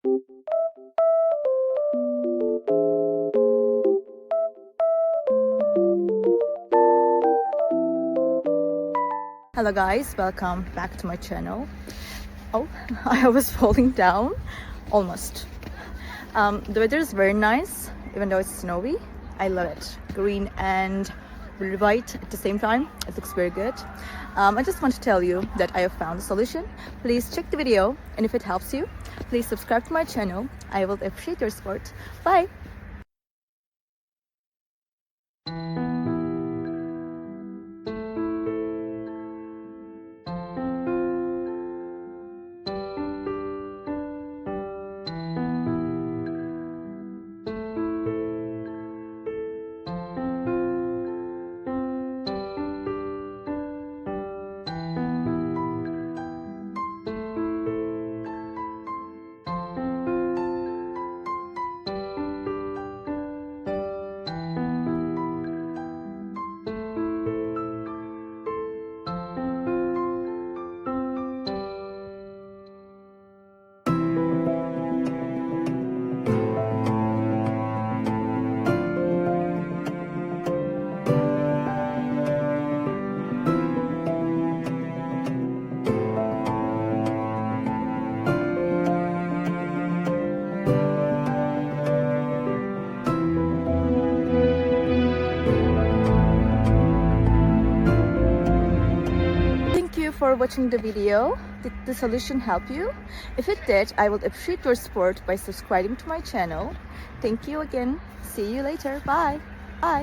Hello guys, welcome back to my channel. Oh, I was falling down almost. The weather is very nice, even though it's snowy. I love it. Green and really white at the same time. It looks very good. I just want to tell you that I have found a solution. Please check the video, and if it helps you, please subscribe to my channel. I will appreciate your support. Bye! For watching the video. Did the solution help you? If it did, I would appreciate your support by subscribing to my channel. Thank you again. See you later. Bye. Bye.